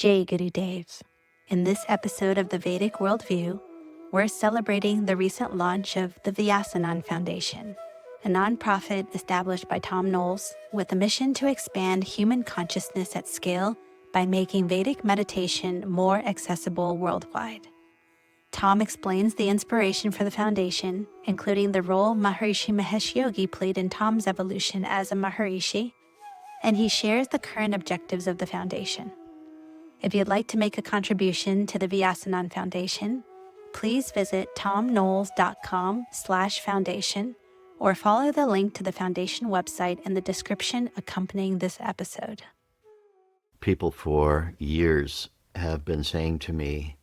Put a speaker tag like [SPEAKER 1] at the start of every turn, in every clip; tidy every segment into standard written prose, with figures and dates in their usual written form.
[SPEAKER 1] Jai Gurudev. In this episode of the Vedic Worldview, we're celebrating the recent launch of the Vyasanand Foundation, a nonprofit established by Thom with a mission to expand human consciousness at scale by making Vedic meditation more accessible worldwide. Thom explains the inspiration for the foundation, including the role Maharishi Mahesh Yogi played in Thom's evolution as a Maharishi, and he shares the current objectives of the foundation. If you'd like to make a contribution to the Vyasanand Foundation, please visit thomknowles.com/foundation or follow the link to the foundation website in the description accompanying this episode.
[SPEAKER 2] People for years have been saying to me,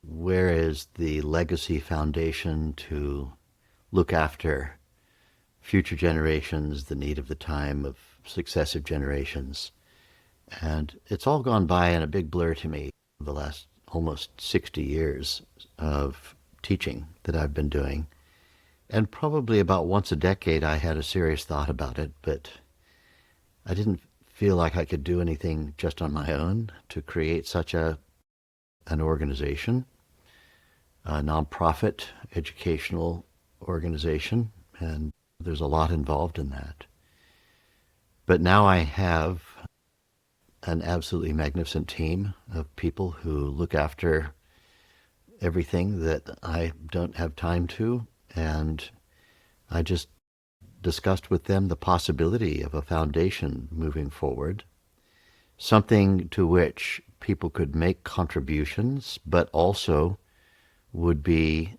[SPEAKER 2] where is the legacy foundation to look after future generations, the need of the time of successive generations? And it's all gone by in a big blur to me, the last almost 60 years of teaching that I've been doing. And probably about once a decade I had a serious thought about it, but I didn't feel like I could do anything just on my own to create such an organization, a nonprofit educational organization, and there's a lot involved in that. But now I have an absolutely magnificent team of people who look after everything that I don't have time to, and I just discussed with them the possibility of a foundation moving forward, something to which people could make contributions, but also would be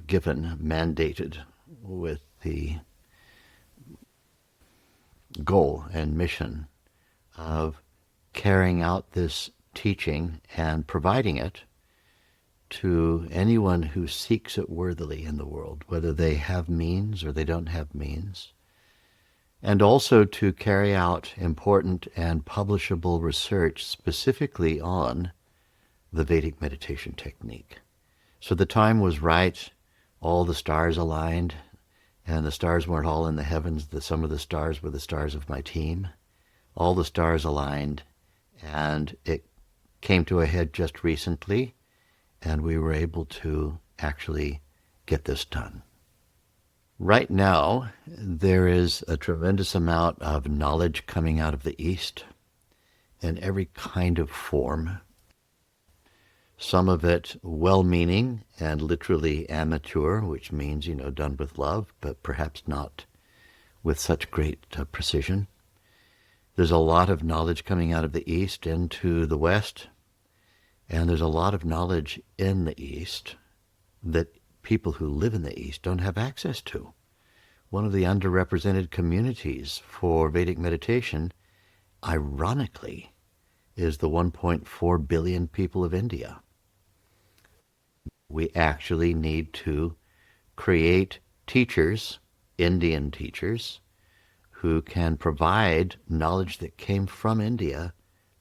[SPEAKER 2] given, mandated with the goal and mission of carrying out this teaching and providing it to anyone who seeks it worthily in the world, whether they have means or they don't have means, and also to carry out important and publishable research specifically on the Vedic meditation technique. So the time was right, all the stars aligned, and the stars weren't all in the heavens, some of the stars were the stars of my team. All the stars aligned, and it came to a head just recently, and we were able to actually get this done. Right now, there is a tremendous amount of knowledge coming out of the East in every kind of form. Some of it well-meaning and literally amateur, which means, done with love, but perhaps not with such great precision. There's a lot of knowledge coming out of the East into the West, and there's a lot of knowledge in the East that people who live in the East don't have access to. One of the underrepresented communities for Vedic meditation, ironically, is the 1.4 billion people of India. We actually need to create teachers, Indian teachers, who can provide knowledge that came from India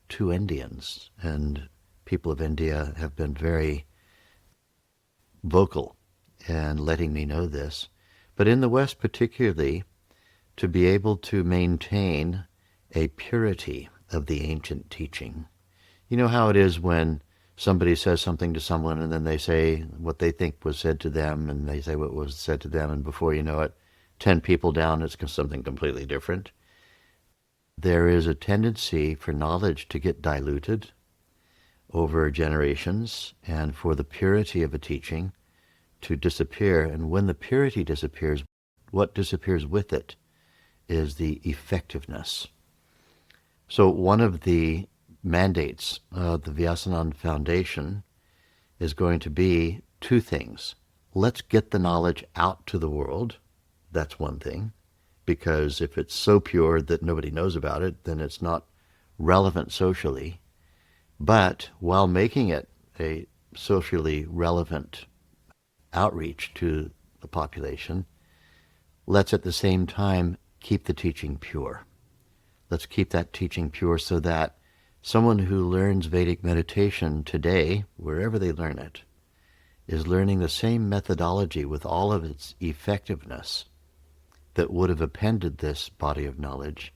[SPEAKER 2] to Indians. And people of India have been very vocal in letting me know this. But in the West particularly, to be able to maintain a purity of the ancient teaching. You know how it is when somebody says something to someone and then they say what they think was said to them, and they say what was said to them, and before you know it, 10 people down, it's something completely different. There is a tendency for knowledge to get diluted over generations and for the purity of a teaching to disappear. And when the purity disappears, what disappears with it is the effectiveness. So one of the mandates of the Vyasanand Foundation is going to be two things. Let's get the knowledge out to the world. That's one thing, because if it's so pure that nobody knows about it, then it's not relevant socially. But while making it a socially relevant outreach to the population, let's at the same time keep the teaching pure. Let's keep that teaching pure so that someone who learns Vedic meditation today, wherever they learn it, is learning the same methodology with all of its effectiveness that would have appended this body of knowledge,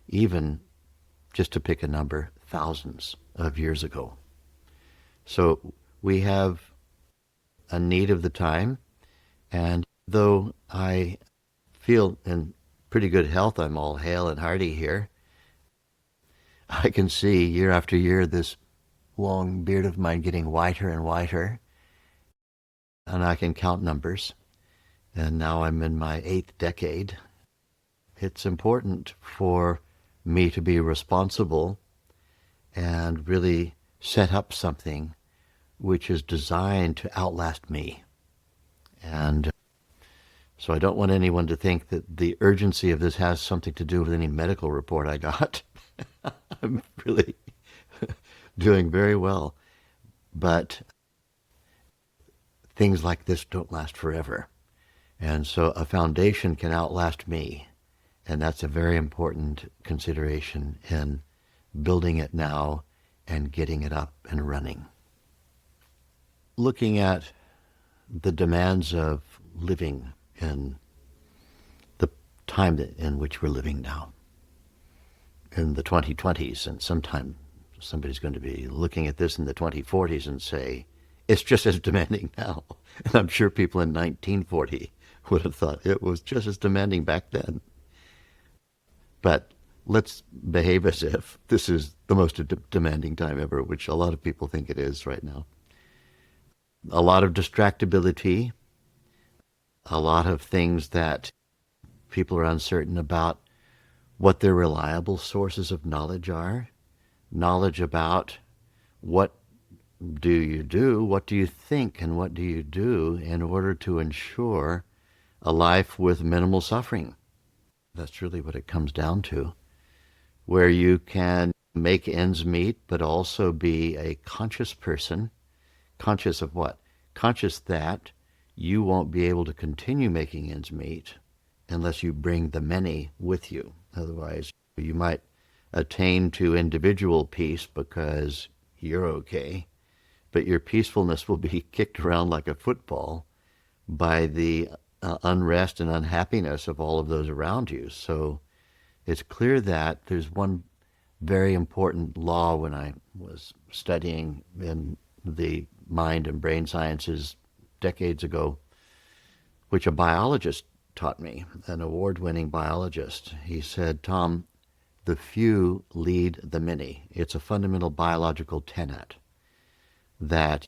[SPEAKER 2] even, just to pick a number, thousands of years ago. So we have a need of the time, and though I feel in pretty good health, I'm all hale and hearty here, I can see year after year this long beard of mine getting whiter and whiter, and I can count numbers. And now I'm in my 8th decade. It's important for me to be responsible and really set up something which is designed to outlast me. And so I don't want anyone to think that the urgency of this has something to do with any medical report I got. I'm really doing very well. But things like this don't last forever. And so a foundation can outlast me. And that's a very important consideration in building it now and getting it up and running. Looking at the demands of living in the time in which we're living now, in the 2020s, and sometime somebody's going to be looking at this in the 2040s and say, it's just as demanding now. And I'm sure people in 1940 would have thought it was just as demanding back then. But let's behave as if this is the most demanding time ever, which a lot of people think it is right now. A lot of distractibility, a lot of things that people are uncertain about what their reliable sources of knowledge are, knowledge about what do you do, what do you think, and what do you do in order to ensure a life with minimal suffering. That's really what it comes down to, where you can make ends meet, but also be a conscious person. Conscious of what? Conscious that you won't be able to continue making ends meet unless you bring the many with you. Otherwise, you might attain to individual peace because you're okay, but your peacefulness will be kicked around like a football by the unrest and unhappiness of all of those around you. So it's clear that there's one very important law when I was studying in the mind and brain sciences decades ago, which a biologist taught me, an award-winning biologist. He said, Thom, the few lead the many. It's a fundamental biological tenet that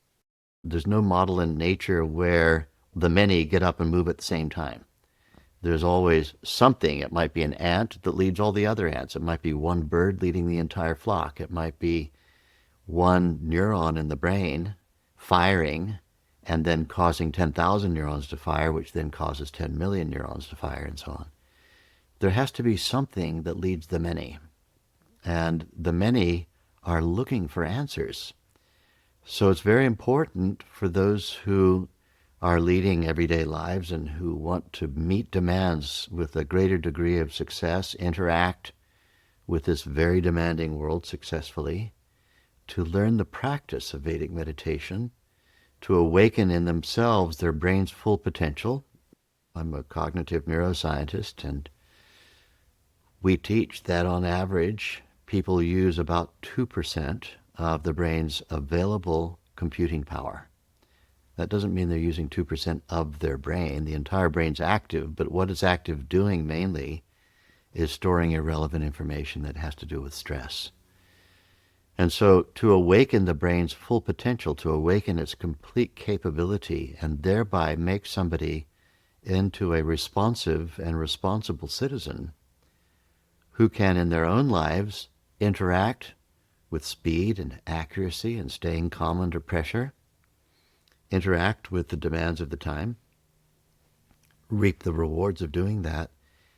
[SPEAKER 2] there's no model in nature where the many get up and move at the same time. There's always something. It might be an ant that leads all the other ants. It might be one bird leading the entire flock. It might be one neuron in the brain firing and then causing 10,000 neurons to fire, which then causes 10 million neurons to fire, and so on. There has to be something that leads the many. And the many are looking for answers. So it's very important for those who are leading everyday lives and who want to meet demands with a greater degree of success, interact with this very demanding world successfully, to learn the practice of Vedic meditation, to awaken in themselves their brain's full potential. I'm a cognitive neuroscientist, and we teach that on average people use about 2% of the brain's available computing power. That doesn't mean they're using 2% of their brain. The entire brain's active, but what it's active doing mainly is storing irrelevant information that has to do with stress. And so to awaken the brain's full potential, to awaken its complete capability, and thereby make somebody into a responsive and responsible citizen who can in their own lives interact with speed and accuracy and staying calm under pressure, interact with the demands of the time, reap the rewards of doing that,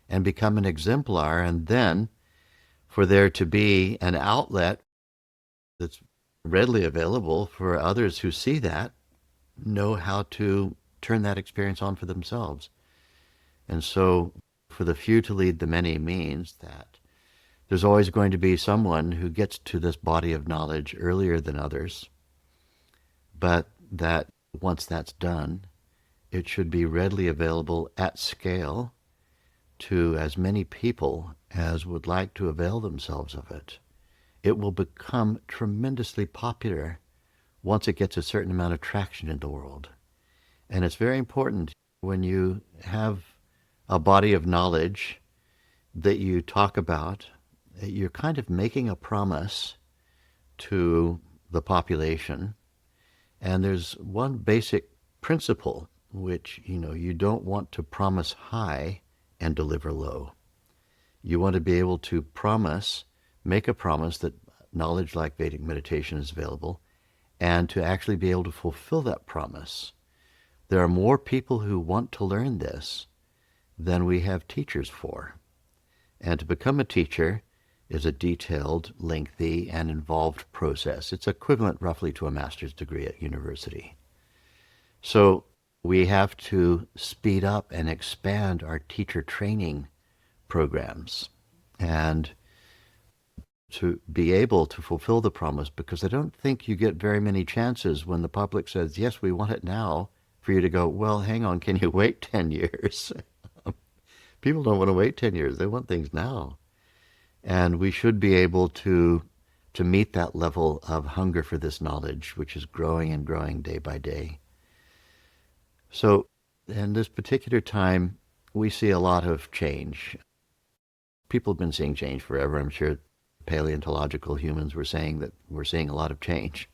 [SPEAKER 2] and become an exemplar, and then for there to be an outlet that's readily available for others who see that, know how to turn that experience on for themselves. And so for the few to lead the many means that there's always going to be someone who gets to this body of knowledge earlier than others, but that once that's done, it should be readily available at scale to as many people as would like to avail themselves of it. it will become tremendously popular once it gets a certain amount of traction in the world. And it's very important when you have a body of knowledge that you talk about, you're kind of making a promise to the population. And there's one basic principle, which, you don't want to promise high and deliver low. You want to be able to make a promise that knowledge like Vedic meditation is available, and to actually be able to fulfill that promise. There are more people who want to learn this than we have teachers for. And to become a teacher is a detailed, lengthy, and involved process. It's equivalent roughly to a master's degree at university. So we have to speed up and expand our teacher training programs and to be able to fulfill the promise, because I don't think you get very many chances when the public says, yes, we want it now, for you to go, well, hang on, can you wait 10 years? People don't want to wait 10 years. They want things now. And we should be able to meet that level of hunger for this knowledge, which is growing and growing day by day. So in this particular time, we see a lot of change. People have been seeing change forever. I'm sure paleontological humans were saying that we're seeing a lot of change.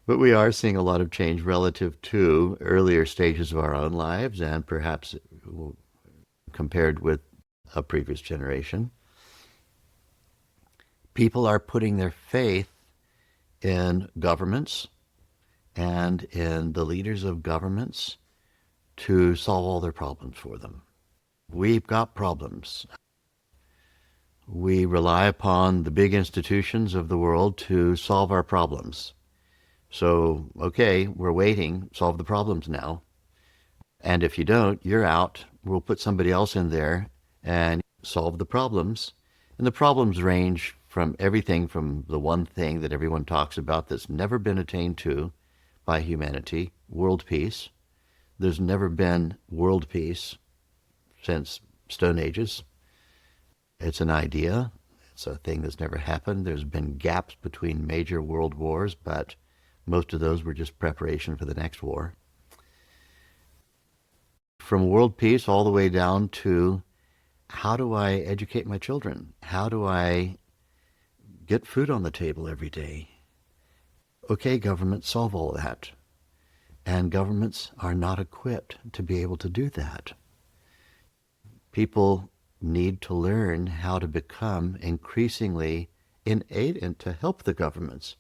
[SPEAKER 2] But we are seeing a lot of change relative to earlier stages of our own lives, and perhaps compared with a previous generation. People are putting their faith in governments and in the leaders of governments to solve all their problems for them. We've got problems. We rely upon the big institutions of the world to solve our problems. So, okay, we're waiting, solve the problems now. And if you don't, you're out. We'll put somebody else in there and solve the problems. And the problems range from everything from the one thing that everyone talks about that's never been attained to by humanity, world peace. There's never been world peace since Stone Ages. It's an idea. It's a thing that's never happened. There's been gaps between major world wars, but most of those were just preparation for the next war. From world peace all the way down to, how do I educate my children? How do I get food on the table every day? Okay, governments solve all that. And governments are not equipped to be able to do that. People need to learn how to become increasingly innate and to help the governments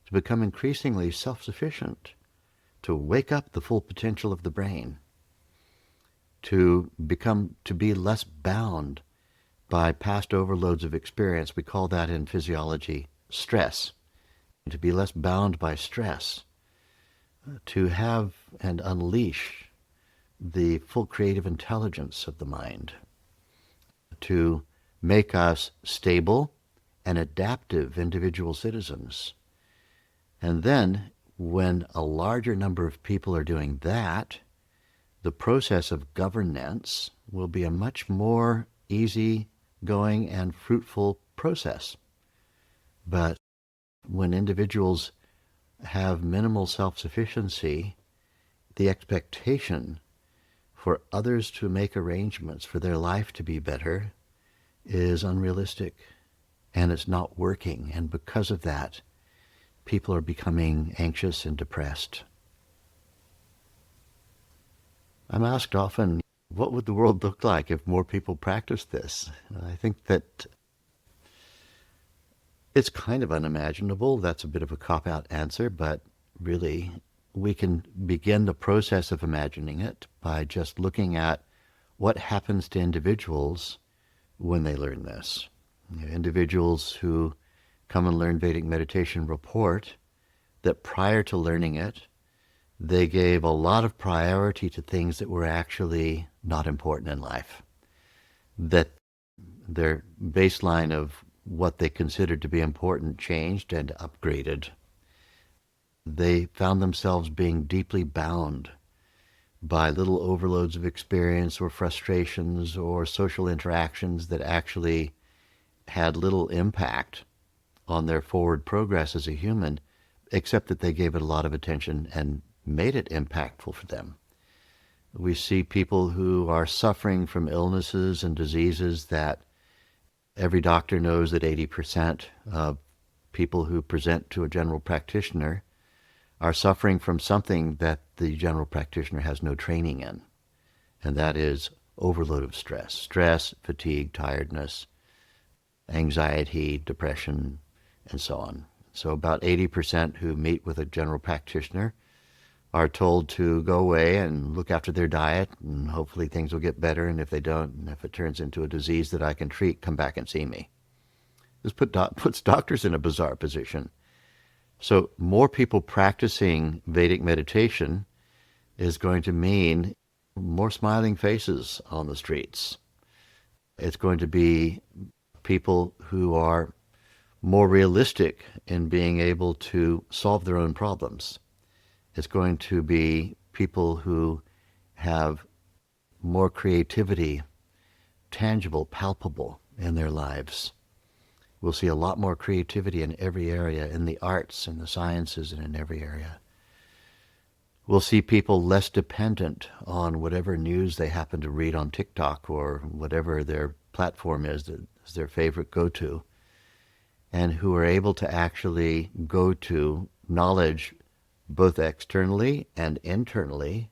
[SPEAKER 2] to become increasingly self-sufficient, to wake up the full potential of the brain, to be less bound by past overloads of experience. We call that in physiology stress. To be less bound by stress, to have and unleash the full creative intelligence of the mind, to make us stable and adaptive individual citizens. And then, when a larger number of people are doing that, the process of governance will be a much more easy-going and fruitful process. But when individuals have minimal self-sufficiency, the expectation for others to make arrangements for their life to be better is unrealistic, and it's not working. And because of that, people are becoming anxious and depressed. I'm asked often, what would the world look like if more people practiced this? I think that it's kind of unimaginable. That's a bit of a cop-out answer, but really we can begin the process of imagining it by just looking at what happens to individuals when they learn this. Individuals who come and learn Vedic meditation report that prior to learning it, they gave a lot of priority to things that were actually not important in life. That their baseline of what they considered to be important changed and upgraded. They found themselves being deeply bound by little overloads of experience or frustrations or social interactions that actually had little impact on their forward progress as a human, except that they gave it a lot of attention and made it impactful for them. We see people who are suffering from illnesses and diseases that every doctor knows that 80% of people who present to a general practitioner are suffering from something that the general practitioner has no training in, and that is overload of stress. Stress, fatigue, tiredness, anxiety, depression, and so on. So about 80% who meet with a general practitioner are told to go away and look after their diet, and hopefully things will get better, and if they don't, and if it turns into a disease that I can treat, come back and see me. This puts doctors in a bizarre position. So more people practicing Vedic meditation is going to mean more smiling faces on the streets. It's going to be people who are more realistic in being able to solve their own problems. It's going to be people who have more creativity, tangible, palpable in their lives. We'll see a lot more creativity in every area, in the arts, in the sciences, and in every area. We'll see people less dependent on whatever news they happen to read on TikTok or whatever their platform is that is their favorite go-to, and who are able to actually go to knowledge both externally and internally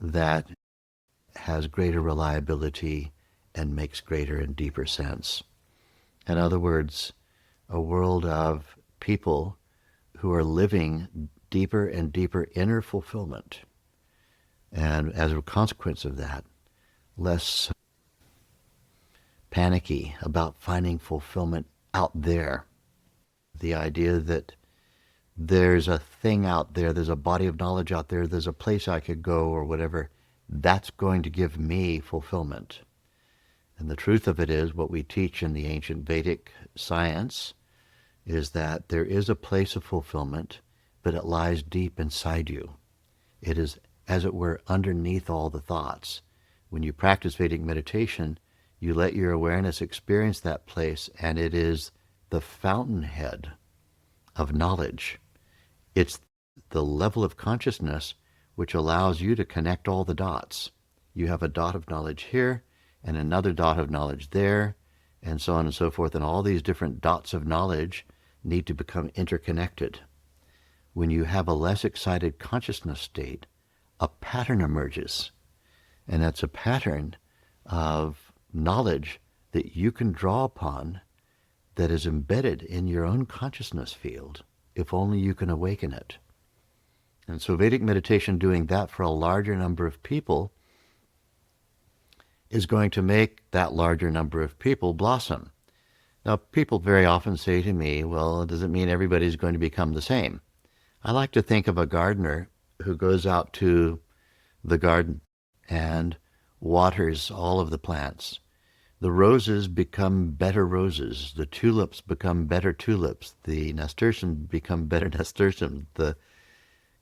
[SPEAKER 2] that has greater reliability and makes greater and deeper sense. In other words, a world of people who are living deeper and deeper inner fulfillment. And as a consequence of that, less panicky about finding fulfillment out there. The idea that there's a thing out there, there's a body of knowledge out there, there's a place I could go or whatever, that's going to give me fulfillment. And the truth of it is, what we teach in the ancient Vedic science is that there is a place of fulfillment, but it lies deep inside you. It is, as it were, underneath all the thoughts. When you practice Vedic meditation, you let your awareness experience that place, and it is the fountainhead of knowledge. It's the level of consciousness which allows you to connect all the dots. You have a dot of knowledge here, and another dot of knowledge there, and so on and so forth, and all these different dots of knowledge need to become interconnected. When you have a less excited consciousness state, a pattern emerges, and that's a pattern of knowledge that you can draw upon that is embedded in your own consciousness field, if only you can awaken it. And so Vedic meditation doing that for a larger number of people is going to make that larger number of people blossom. Now, people very often say to me, well, does it mean everybody's going to become the same? I like to think of a gardener who goes out to the garden and waters all of the plants. The roses become better roses. The tulips become better tulips. The nasturtium become better nasturtium. The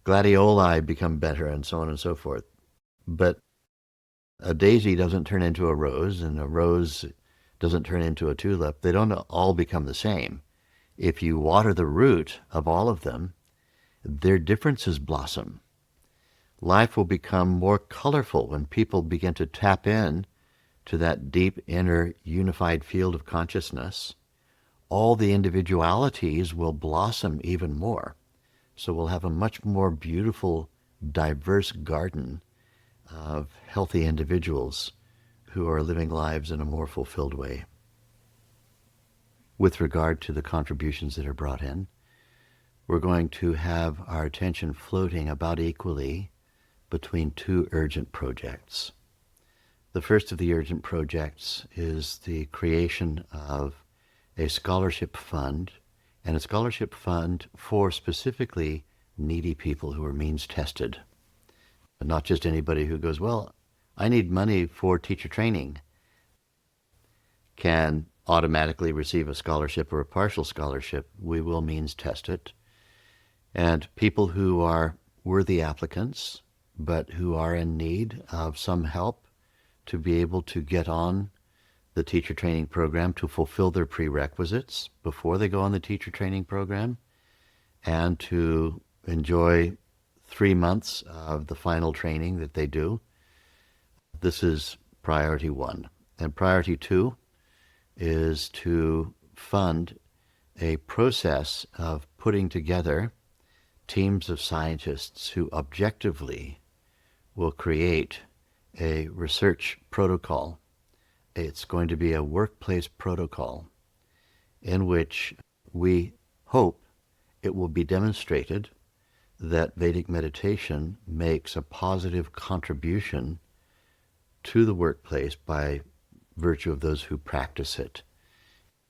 [SPEAKER 2] gladioli become better, and so on and so forth. But a daisy doesn't turn into a rose, and a rose doesn't turn into a tulip. They don't all become the same. If you water the root of all of them, their differences blossom. Life will become more colorful when people begin to tap in to that deep inner unified field of consciousness. All the individualities will blossom even more. So we'll have a much more beautiful, diverse garden of healthy individuals who are living lives in a more fulfilled way. With regard to the contributions that are brought in, we're going to have our attention floating about equally between two urgent projects. The first of the urgent projects is the creation of a scholarship fund, and a scholarship fund for specifically needy people who are means tested. But not just anybody who goes, well, I need money for teacher training, can automatically receive a scholarship or a partial scholarship. We will means test it. And people who are worthy applicants, but who are in need of some help to be able to get on the teacher training program to fulfill their prerequisites before they go on the teacher training program, and to enjoy 3 months of the final training that they do. This is priority one. And priority two is to fund a process of putting together teams of scientists who objectively will create a research protocol. It's going to be a workplace protocol in which we hope it will be demonstrated that Vedic meditation makes a positive contribution to the workplace by virtue of those who practice it.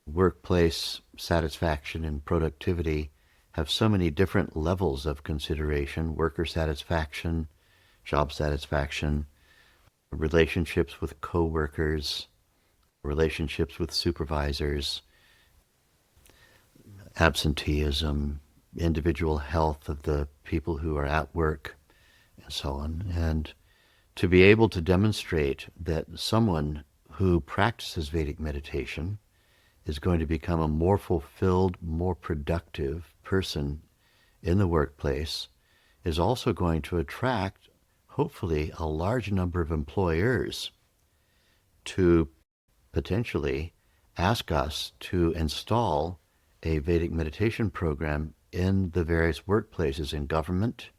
[SPEAKER 2] Workplace satisfaction and productivity have so many different levels of consideration: worker satisfaction, job satisfaction, relationships with co-workers, relationships with supervisors, absenteeism, individual health of the people who are at work, and so on. And to be able to demonstrate that someone who practices Vedic meditation is going to become a more fulfilled, more productive person in the workplace is also going to attract, hopefully, a large number of employers to potentially ask us to install a Vedic meditation program in the various workplaces in government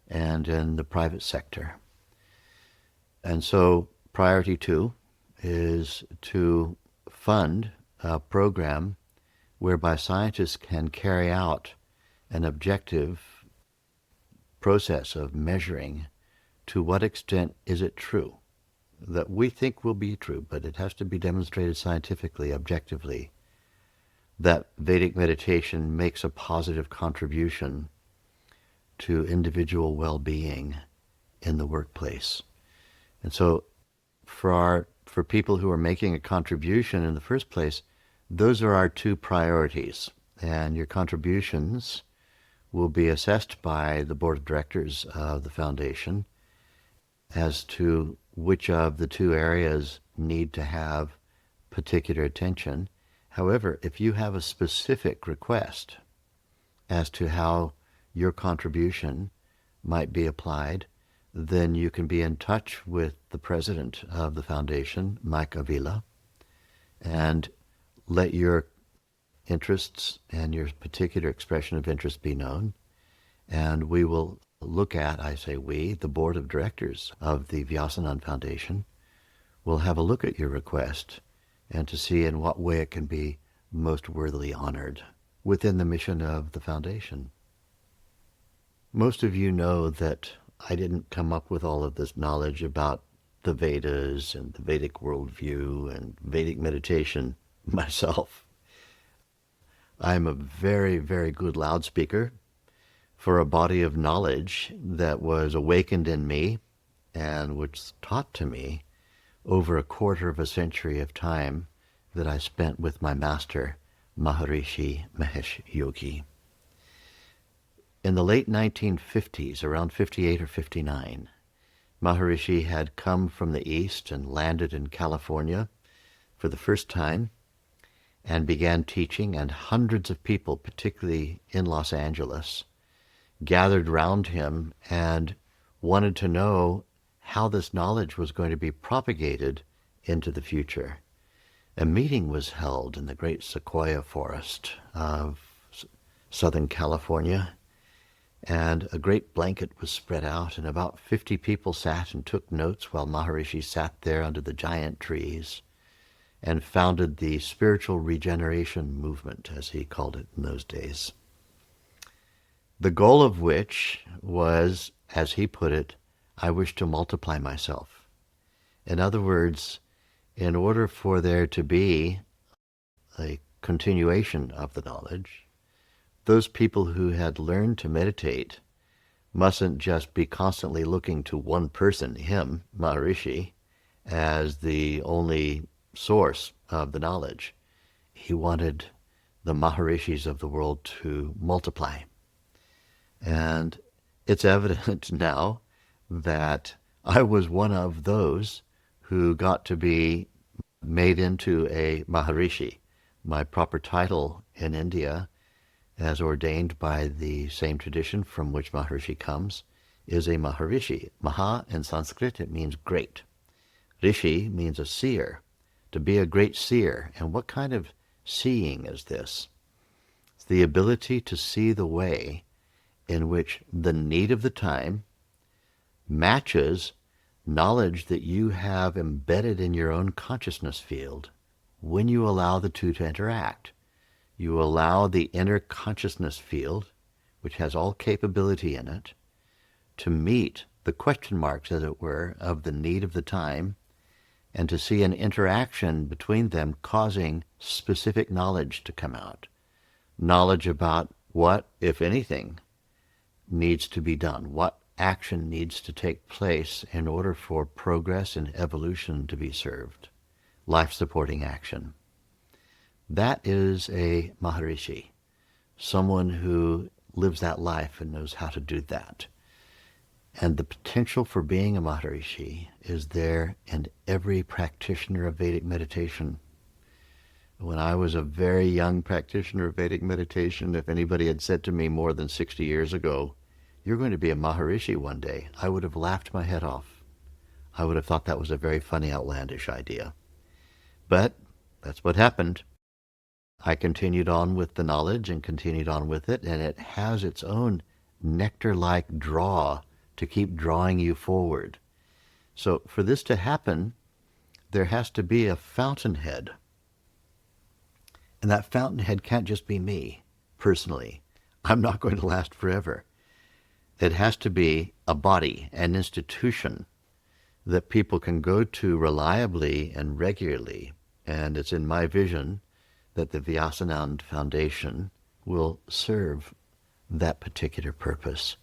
[SPEAKER 2] and in the private sector. And so priority two is to fund a program whereby scientists can carry out an objective process of measuring to what extent is it true, that we think will be true, but it has to be demonstrated scientifically, objectively, that Vedic meditation makes a positive contribution to individual well-being in the workplace. And so for people who are making a contribution in the first place, those are our two priorities. And your contributions will be assessed by the board of directors of the foundation as to which of the two areas need to have particular attention. However, if you have a specific request as to how your contribution might be applied, then you can be in touch with the president of the foundation, Mike Avila, and let your interests and your particular expression of interest be known. And we will look at, I say we, the board of directors of the Vyasanand Foundation, will have a look at your request and to see in what way it can be most worthily honored within the mission of the foundation. Most of you know that I didn't come up with all of this knowledge about the Vedas and the Vedic worldview and Vedic meditation myself. I'm a very, very good loudspeaker for a body of knowledge that was awakened in me and was taught to me over a quarter of a century of time that I spent with my master, Maharishi Mahesh Yogi. In the late 1950s, around 58 or 59, Maharishi had come from the East and landed in California for the first time and began teaching, and hundreds of people, particularly in Los Angeles, gathered round him and wanted to know how this knowledge was going to be propagated into the future. A meeting was held in the great sequoia forest of Southern California, and a great blanket was spread out, and about 50 people sat and took notes while Maharishi sat there under the giant trees and founded the spiritual regeneration movement, as he called it in those days. The goal of which was, as he put it, I wish to multiply myself. In other words, in order for there to be a continuation of the knowledge, those people who had learned to meditate mustn't just be constantly looking to one person, him, Maharishi, as the only source of the knowledge. He wanted the Maharishis of the world to multiply. And it's evident now that I was one of those who got to be made into a Maharishi. My proper title in India, as ordained by the same tradition from which Maharishi comes, is a Maharishi. Maha in Sanskrit, it means great. Rishi means a seer, to be a great seer. And what kind of seeing is this? It's the ability to see the way in which the need of the time matches knowledge that you have embedded in your own consciousness field when you allow the two to interact. You allow the inner consciousness field, which has all capability in it, to meet the question marks, as it were, of the need of the time, and to see an interaction between them causing specific knowledge to come out. Knowledge about what, if anything, needs to be done, what action needs to take place in order for progress and evolution to be served, life-supporting action. That is a Maharishi, someone who lives that life and knows how to do that. And the potential for being a Maharishi is there in every practitioner of Vedic meditation. When I was a very young practitioner of Vedic meditation, if anybody had said to me more than 60 years ago, "You're going to be a Maharishi one day," I would have laughed my head off. I would have thought that was a very funny, outlandish idea. But that's what happened. I continued on with the knowledge and continued on with it, and it has its own nectar-like draw to keep drawing you forward. So for this to happen, there has to be a fountainhead. And that fountainhead can't just be me, personally. I'm not going to last forever. It has to be a body, an institution that people can go to reliably and regularly. And it's in my vision that the Vyasanand Foundation will serve that particular purpose,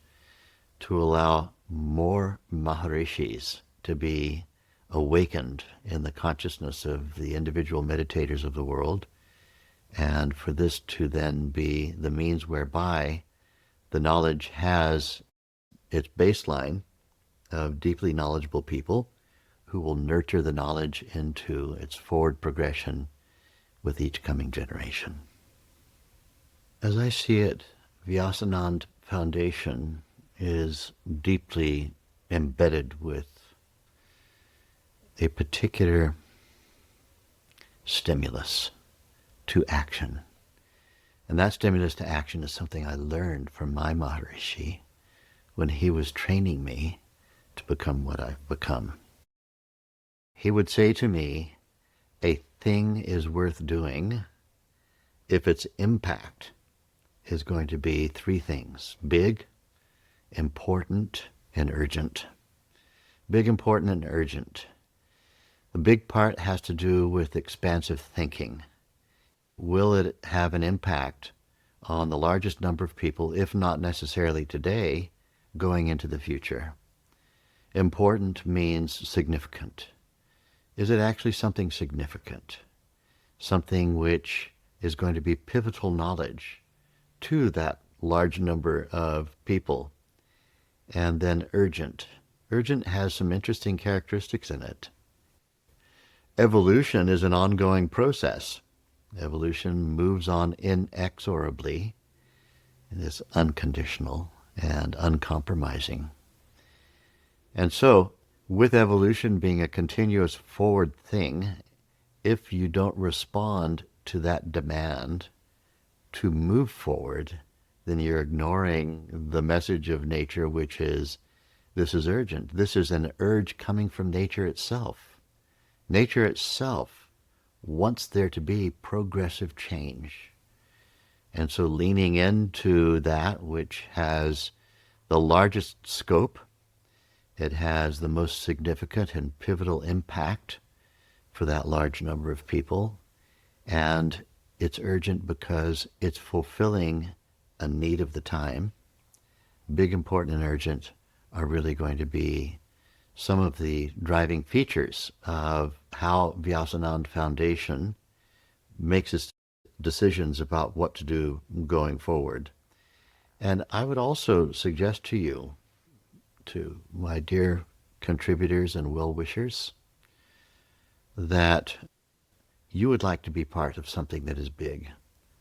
[SPEAKER 2] to allow more Maharishis to be awakened in the consciousness of the individual meditators of the world, and for this to then be the means whereby the knowledge has its baseline of deeply knowledgeable people who will nurture the knowledge into its forward progression with each coming generation. As I see it, Vyasanand Foundation is deeply embedded with a particular stimulus to action. And that stimulus to action is something I learned from my Maharishi when he was training me to become what I've become. He would say to me, a thing is worth doing if its impact is going to be three things: big, important, and urgent. Big, important, and urgent. The big part has to do with expansive thinking. Will it have an impact on the largest number of people, if not necessarily today, going into the future? Important means significant. Is it actually something significant? Something which is going to be pivotal knowledge to that large number of people. And then urgent. Urgent has some interesting characteristics in it. Evolution is an ongoing process. Evolution moves on inexorably. It is unconditional and uncompromising. And so, with evolution being a continuous forward thing, if you don't respond to that demand to move forward, then you're ignoring the message of nature, which is, this is urgent. This is an urge coming from nature itself. Nature itself wants there to be progressive change. And so leaning into that which has the largest scope, it has the most significant and pivotal impact for that large number of people, and it's urgent because it's fulfilling a need of the time. Big, important, and urgent are really going to be some of the driving features of how Vyasanand Foundation makes its decisions about what to do going forward. And I would also suggest to you, to my dear contributors and well-wishers, that you would like to be part of something that is big,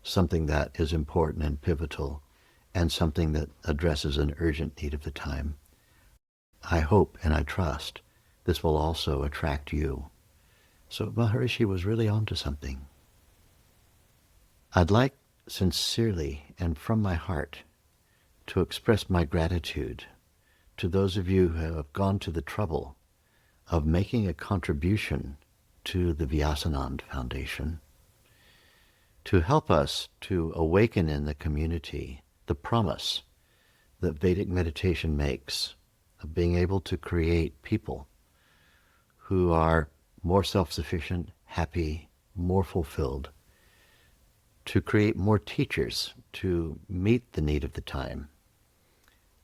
[SPEAKER 2] something that is important and pivotal, and something that addresses an urgent need of the time, I hope and I trust this will also attract you. So Maharishi was really onto something. I'd like sincerely and from my heart to express my gratitude to those of you who have gone to the trouble of making a contribution to the Vyasanand Foundation to help us to awaken in the community the promise that Vedic meditation makes of being able to create people who are more self-sufficient, happy, more fulfilled, to create more teachers to meet the need of the time,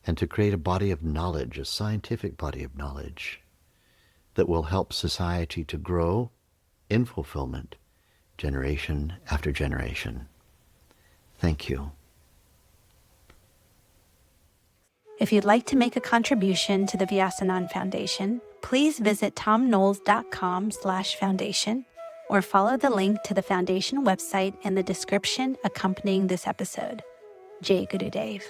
[SPEAKER 2] and to create a body of knowledge, a scientific body of knowledge, that will help society to grow in fulfillment generation after generation. Thank you.
[SPEAKER 1] If you'd like to make a contribution to the Vyasanand Foundation, please visit thomknowles.com/foundation or follow the link to the foundation website in the description accompanying this episode. Jai Gurudev.